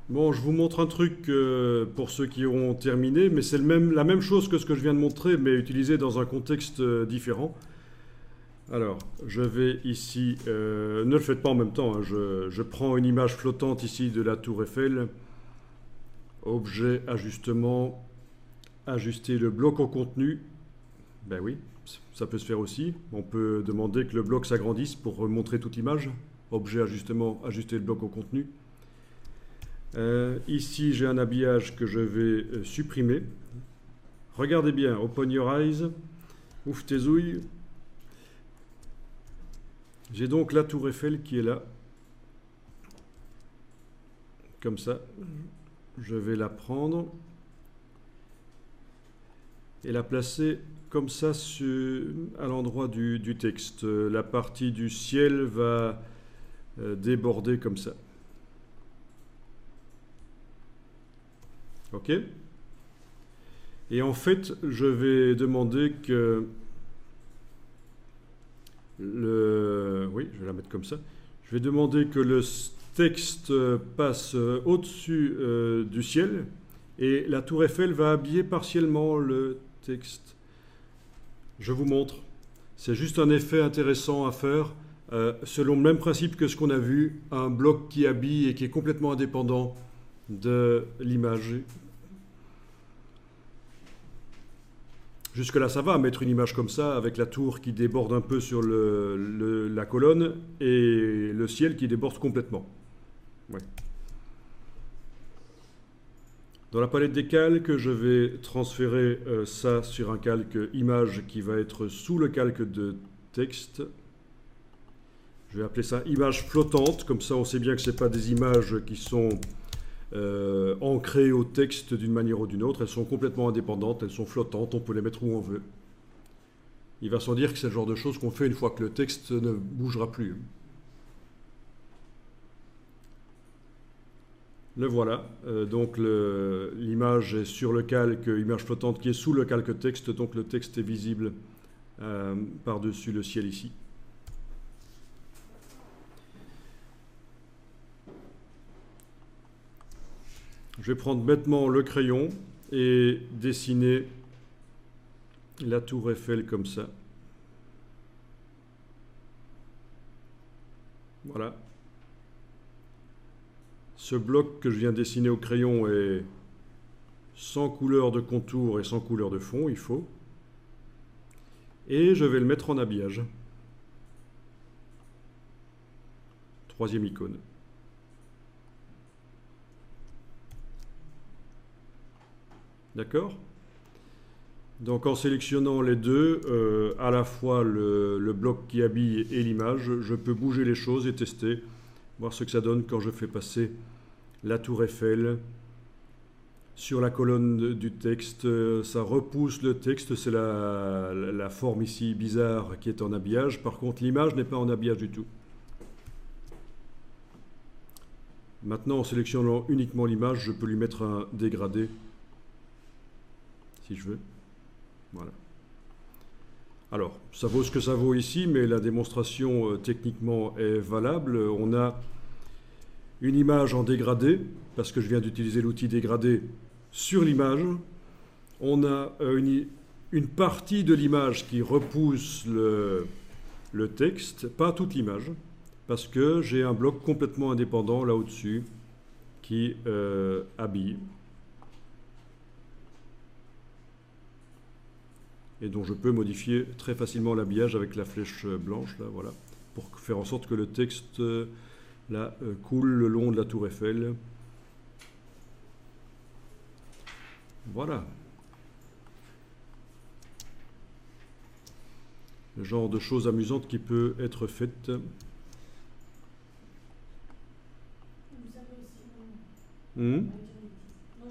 Bon, je vous montre un truc pour ceux qui auront terminé, mais c'est la même chose que ce que je viens de montrer, mais utilisé dans un contexte différent. Alors, je vais ici, ne le faites pas en même temps, hein, je prends une image flottante ici de la tour Eiffel, objet, ajustement, ajuster le bloc au contenu. Ben oui, ça peut se faire aussi. On peut demander que le bloc s'agrandisse pour montrer toute image. Objet, ajustement, ajuster le bloc au contenu. Ici, j'ai un habillage que je vais supprimer. Regardez bien, open your eyes, ouvre tes ouilles. J'ai donc la tour Eiffel qui est là. Comme ça, je vais la prendre et la placer comme ça à l'endroit du texte. La partie du ciel va déborder comme ça. OK? Et en fait, je vais demander que oui, je vais la mettre comme ça. Je vais demander que le texte passe au-dessus du ciel et la tour Eiffel va habiller partiellement le texte. Je vous montre. C'est juste un effet intéressant à faire selon le même principe que ce qu'on a vu, un bloc qui habille et qui est complètement indépendant de l'image. Jusque-là, ça va, mettre une image comme ça, avec la tour qui déborde un peu sur la colonne et le ciel qui déborde complètement. Ouais. Dans la palette des calques, je vais transférer ça sur un calque image qui va être sous le calque de texte. Je vais appeler ça image flottante, comme ça on sait bien que ce n'est pas des images qui sont ancrées au texte d'une manière ou d'une autre. Elles sont complètement indépendantes, elles sont flottantes, on peut les mettre où on veut. Il va sans dire que c'est le genre de choses qu'on fait une fois que le texte ne bougera plus. Le voilà, donc l'image est sur le calque, image flottante qui est sous le calque texte, donc le texte est visible par-dessus le ciel ici. Je vais prendre bêtement le crayon et dessiner la tour Eiffel comme ça. Voilà. Ce bloc que je viens de dessiner au crayon est sans couleur de contour et sans couleur de fond, il faut. Et je vais le mettre en habillage. Troisième icône. D'accord? Donc en sélectionnant les deux, à la fois le bloc qui habille et l'image, je peux bouger les choses et tester, voir ce que ça donne quand je fais passer la tour Eiffel sur la colonne du texte. Ça repousse le texte, c'est la forme ici bizarre qui est en habillage. Par contre, l'image n'est pas en habillage du tout. Maintenant, en sélectionnant uniquement l'image, je peux lui mettre un dégradé, si je veux. Voilà. Alors, ça vaut ce que ça vaut ici, mais la démonstration techniquement est valable. On a une image en dégradé, parce que je viens d'utiliser l'outil dégradé sur l'image. On a une partie de l'image qui repousse le texte, pas toute l'image, parce que j'ai un bloc complètement indépendant là au-dessus qui habille. Et dont je peux modifier très facilement l'habillage avec la flèche blanche, là, voilà, pour faire en sorte que le texte là, coule le long de la tour Eiffel. Voilà. Le genre de choses amusantes qui peut être faite. Vous savez aussi. Non,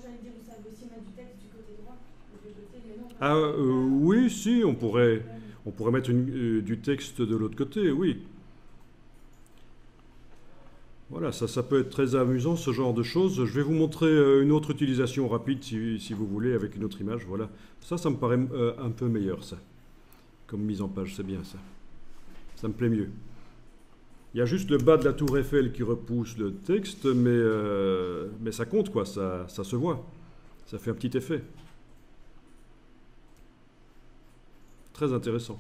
j'allais dire, vous savez aussi mettre du texte du côté droit, de l'autre côté, mais non. Ah oui, si, on pourrait mettre du texte de l'autre côté, oui. Voilà, ça peut être très amusant, ce genre de choses. Je vais vous montrer une autre utilisation rapide, si vous voulez, avec une autre image. Voilà. Ça me paraît un peu meilleur, ça. Comme mise en page, c'est bien, ça. Ça me plaît mieux. Il y a juste le bas de la tour Eiffel qui repousse le texte, mais ça compte, quoi, ça se voit. Ça fait un petit effet. Très intéressant.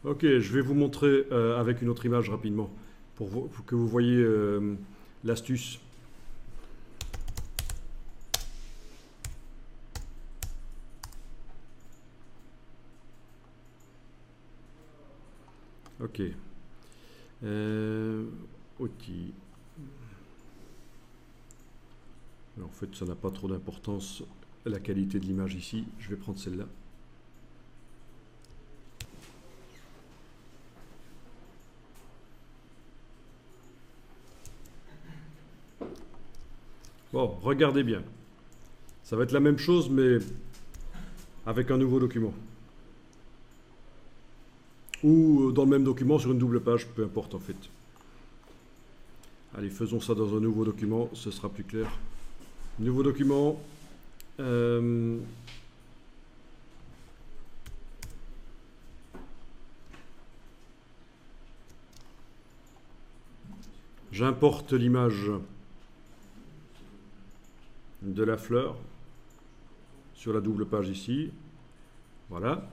Ok, je vais vous montrer avec une autre image rapidement, pour que vous voyez l'astuce. Ok. Outils. En fait, ça n'a pas trop d'importance, la qualité de l'image ici. Je vais prendre celle-là. Bon, regardez bien. Ça va être la même chose, mais avec un nouveau document. Ou dans le même document, sur une double page, peu importe en fait. Allez, faisons ça dans un nouveau document, ce sera plus clair. Nouveau document. J'importe l'image de la fleur sur la double page ici. Voilà.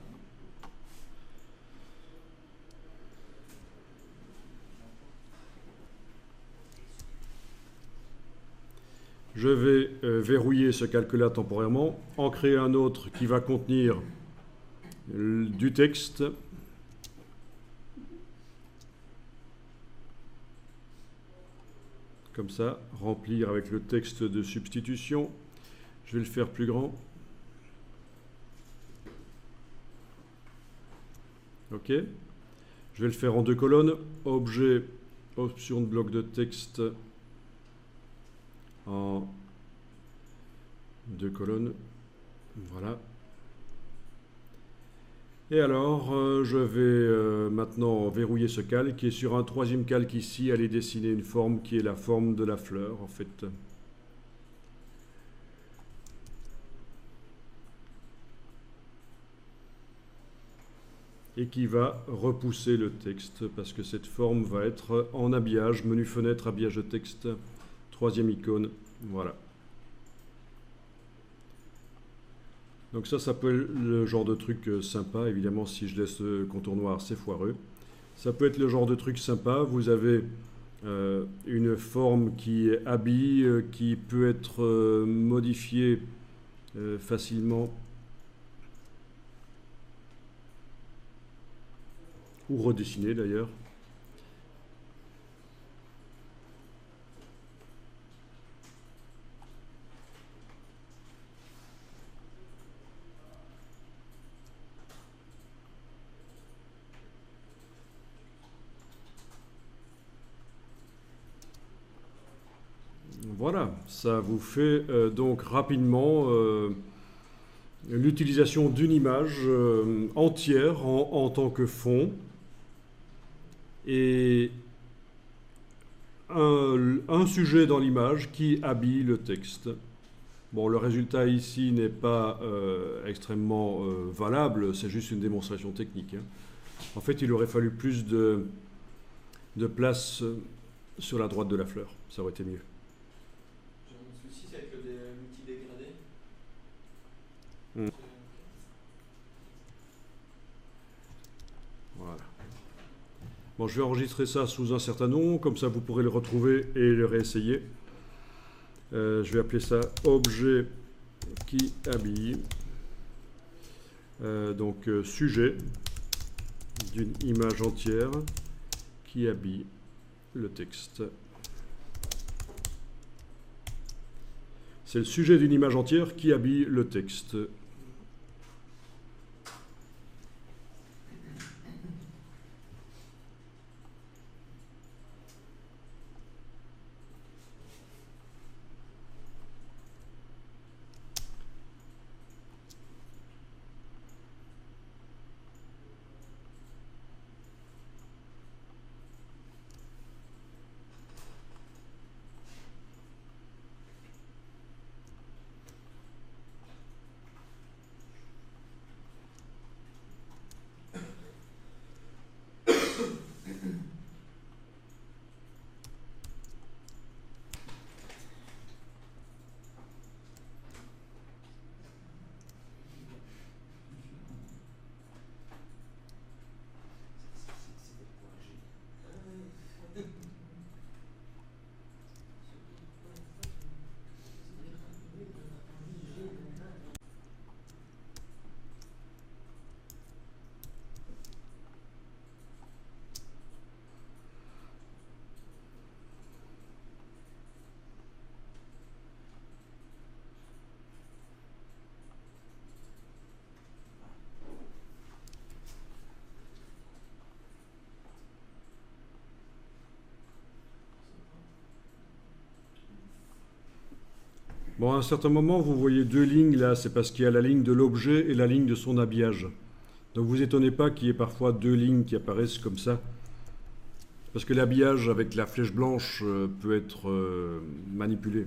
Je vais verrouiller ce calque-là temporairement, en créer un autre qui va contenir du texte. Comme ça, remplir avec le texte de substitution. Je vais le faire plus grand. Ok. Je vais le faire en 2 colonnes. Objet, option de bloc de texte en 2 colonnes. Voilà. Et alors, je vais maintenant verrouiller ce calque et sur un 3e calque ici, aller dessiner une forme qui est la forme de la fleur en fait. Et qui va repousser le texte parce que cette forme va être en habillage, menu fenêtre, habillage de texte, 3e icône, voilà. Donc ça peut être le genre de truc sympa, évidemment si je laisse le contour noir c'est foireux. Ça peut être le genre de truc sympa, vous avez une forme qui habille, qui peut être modifiée facilement. Ou redessinée d'ailleurs. Voilà, ça vous fait donc rapidement l'utilisation d'une image entière en tant que fond et un sujet dans l'image qui habille le texte. Bon, le résultat ici n'est pas extrêmement valable, c'est juste une démonstration technique. Hein. En fait, il aurait fallu plus de place sur la droite de la fleur, ça aurait été mieux. J'ai un souci, c'est avec l'outil dégradé. Voilà. Bon, je vais enregistrer ça sous un certain nom, comme ça vous pourrez le retrouver et le réessayer. Je vais appeler ça objet qui habille. Donc sujet d'une image entière qui habille le texte. C'est le sujet d'une image entière qui habille le texte. Bon, à un certain moment, vous voyez deux lignes là, c'est parce qu'il y a la ligne de l'objet et la ligne de son habillage. Donc vous étonnez pas qu'il y ait parfois deux lignes qui apparaissent comme ça. Parce que l'habillage avec la flèche blanche peut être manipulé.